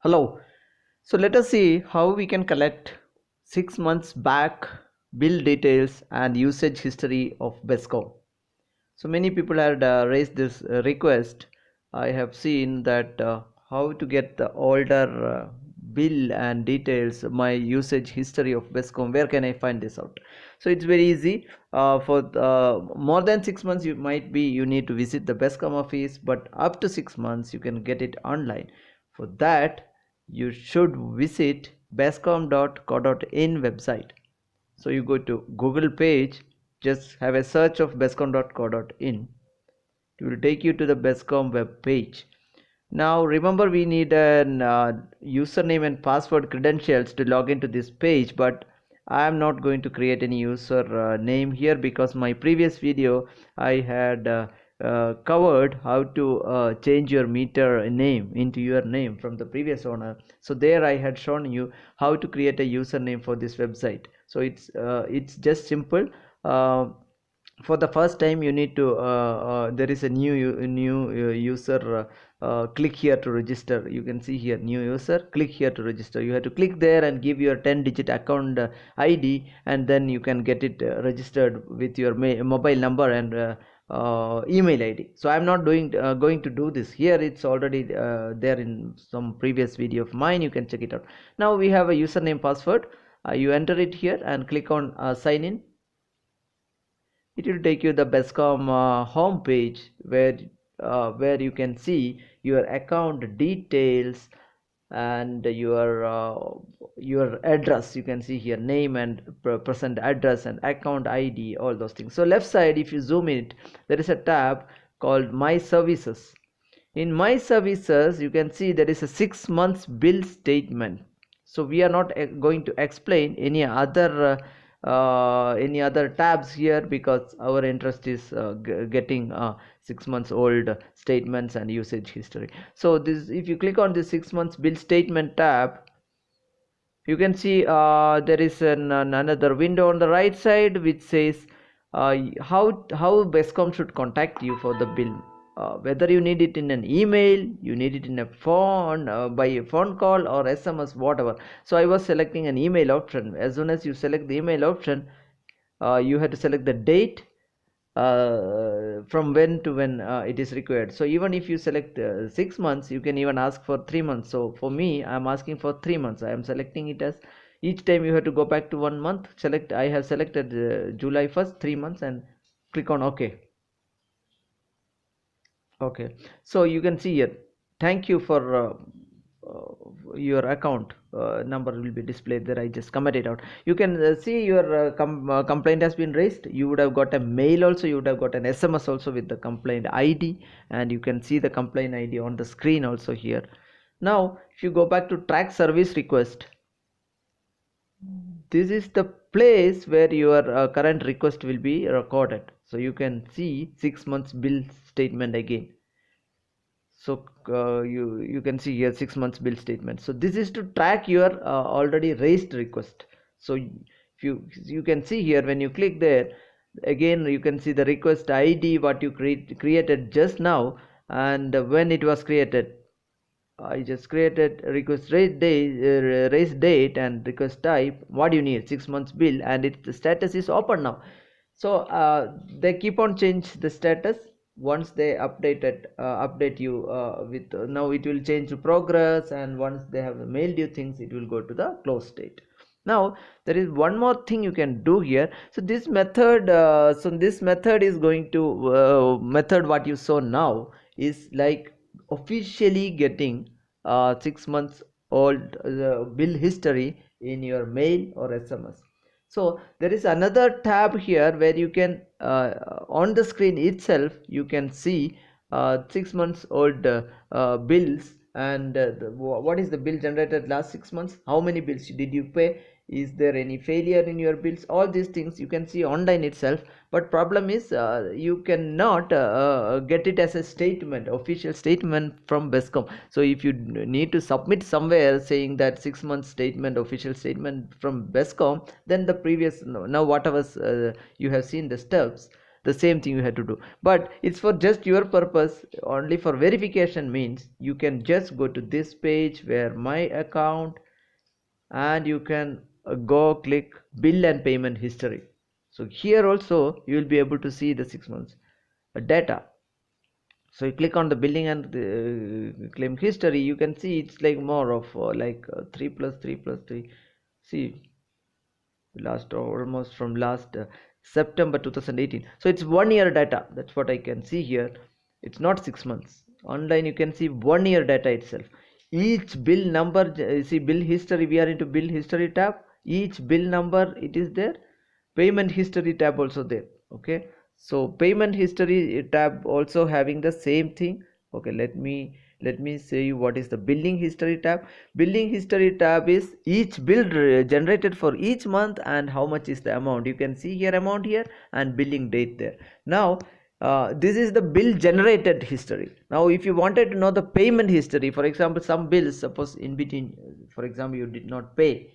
Hello. So let us see how we can collect 6 months back bill details and usage history of BESCOM. So many people had raised this request. I have seen that how to get the older bill and details, my usage history of BESCOM. Where can I find this out? So it's very easy. For more than 6 months, you need to visit the BESCOM office, but up to 6 months you can get it online. For that, you should visit bescom.co.in website. So you go to Google page, just have a search of bescom.co.in. It will take you to the BESCOM web page. Now remember, we need an username and password credentials to log into this page, but I am not going to create any user name here because my previous video I had covered how to change your meter name into your name from the previous owner. So there I had shown you how to create a username for this website. So it's just simple. For the first time you need to there is a new user, click here to register. You can see here new user, click here to register. You have to click there and give your 10-digit account ID, and then you can get it registered with your mobile number and email ID. So I'm not going to do this here. It's already there in some previous video of mine. You can check it out. Now we have a username password. You enter it here and click on sign in. It will take you the BESCOM home page where you can see your account details and your address. You can see here name and present address and account ID, all those things. So left side, if you zoom it, there is a tab called my services. In my services, you can see there is a 6 months bill statement. So we are not going to explain any other tabs here because our interest is getting 6 months old statements and usage history. So this, if you click on the 6 months bill statement tab, you can see there is another window on the right side which says how BESCOM should contact you for the bill. Whether you need it in an email, you need it in a phone, by a phone call or SMS, whatever. So I was selecting an email option. As soon as you select the email option, you have to select the date from when to when it is required. So even if you select 6 months, you can even ask for 3 months. So for me, I'm asking for 3 months. I am selecting it as each time you have to go back to 1 month. Select. I have selected July 1st, 3 months, and click on OK. Okay, so you can see here, thank you for your account number will be displayed there. I just commented out. You can see your complaint has been raised. You would have got a mail also, you would have got an SMS also with the complaint ID, and you can see the complaint ID on the screen also here. Now if you go back to track service request, this is the place where your current request will be recorded. So you can see 6 months bill statement again. So you can see here 6 months bill statement. So this is to track your already raised request. So if you can see here, when you click there again, you can see the request ID what you created just now, and when it was created. I just created request raise date and request type. What you need? 6 months bill, and its status is open now. So they keep on change the status once they update you with now it will change to progress, and once they have mailed you things, it will go to the close state. Now there is one more thing you can do here. So this method is going to method what you saw now is like officially getting 6 months old bill history in your mail or SMS. So there is another tab here where you can on the screen itself you can see 6 months old bills, and what is the bill generated last 6 months, how many bills did you pay, is there any failure in your bills, all these things you can see online itself. But problem is you cannot get it as a statement, official statement from BESCOM. So if you need to submit somewhere saying that 6 months statement, official statement from BESCOM, then the previous now whatever you have seen the steps, the same thing you have to do, but it's for just your purpose only. For verification means you can just go to this page where my account, and you can go click bill and payment history. So here also you will be able to see the 6 months data. So you click on the billing and claim history, you can see it's like more of 3 plus 3 plus 3. See, last almost from last September 2018. So it's 1 year data. That's what I can see here. It's not 6 months. Online you can see 1 year data itself. Each bill number, see bill history, we are into bill history tab. Each bill number it is there. Payment history tab also there. Okay, so payment history tab also having the same thing. Okay, let me say you what is the billing history tab. Billing history tab is each bill generated for each month and how much is the amount. You can see here amount here and billing date there. Now this is the bill generated history. Now if you wanted to know the payment history, for example some bills, suppose in between, for example you did not pay,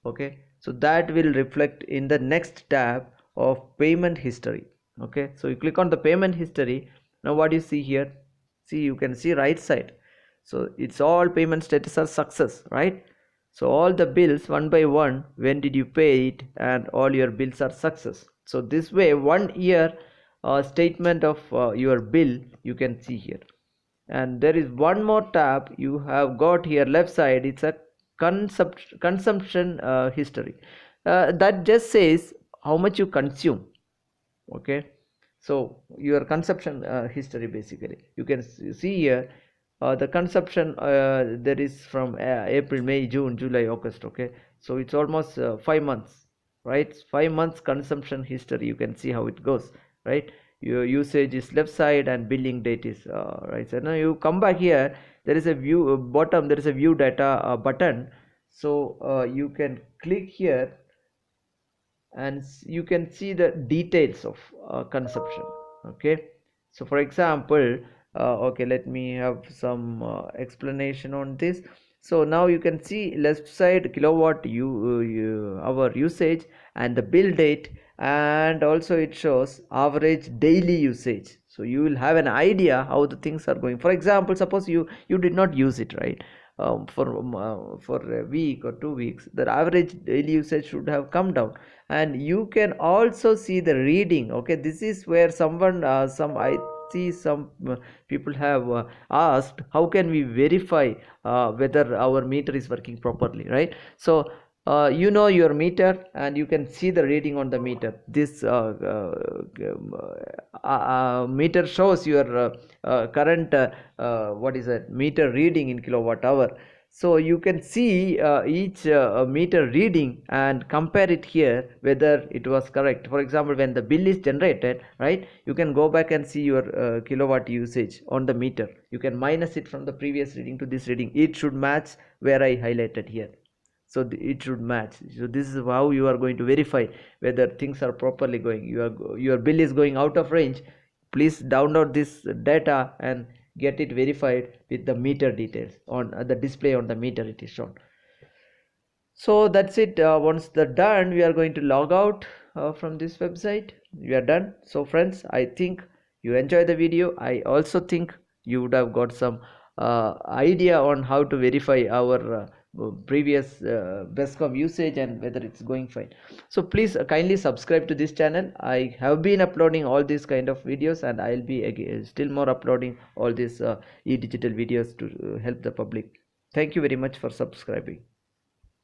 okay, so that will reflect in the next tab of payment history. Okay, so you click on the payment history. Now what you see here, see you can see right side, so it's all payment status are success, right? So all the bills one by one, when did you pay it, and all your bills are success. So this way 1 year statement of your bill you can see here. And there is one more tab you have got here left side. It's a consumption history. That just says how much you consume. Okay, so your consumption history, basically you can see here the consumption there is from April, May, June, July, August. Okay, so it's almost 5 months, right? 5 months consumption history, you can see how it goes, right? Your usage is left side and billing date is right side. Now you come back here, there is a view bottom, there is a view data button. So you can click here and you can see the details of consumption. Okay, so for example okay, let me have some explanation on this. So now you can see left side kilowatt hour usage and the bill date, and also it shows average daily usage. So you will have an idea how the things are going. For example, suppose you did not use it, right? For a week or 2 weeks, the average daily usage should have come down. And you can also see the reading. Okay, this is where someone some I see some people have asked how can we verify whether our meter is working properly, right? So you know your meter and you can see the reading on the meter. This meter shows your current what is that meter reading in kilowatt hour. So you can see each meter reading and compare it here whether it was correct. For example, when the bill is generated, right, you can go back and see your kilowatt usage on the meter. You can minus it from the previous reading to this reading. It should match where I highlighted here. So it should match. So this is how you are going to verify whether things are properly going. Your bill is going out of range. Please download this data and get it verified with the meter details on the display on the meter it is shown. So that's it. Once the done, we are going to log out from this website. We are done. So friends, I think you enjoy the video. I also think you would have got some idea on how to verify our previous BESCOM usage and whether it's going fine. So please kindly subscribe to this channel. I have been uploading all these kind of videos, and I'll be still more uploading all these e-digital videos to help the public. Thank you very much for subscribing.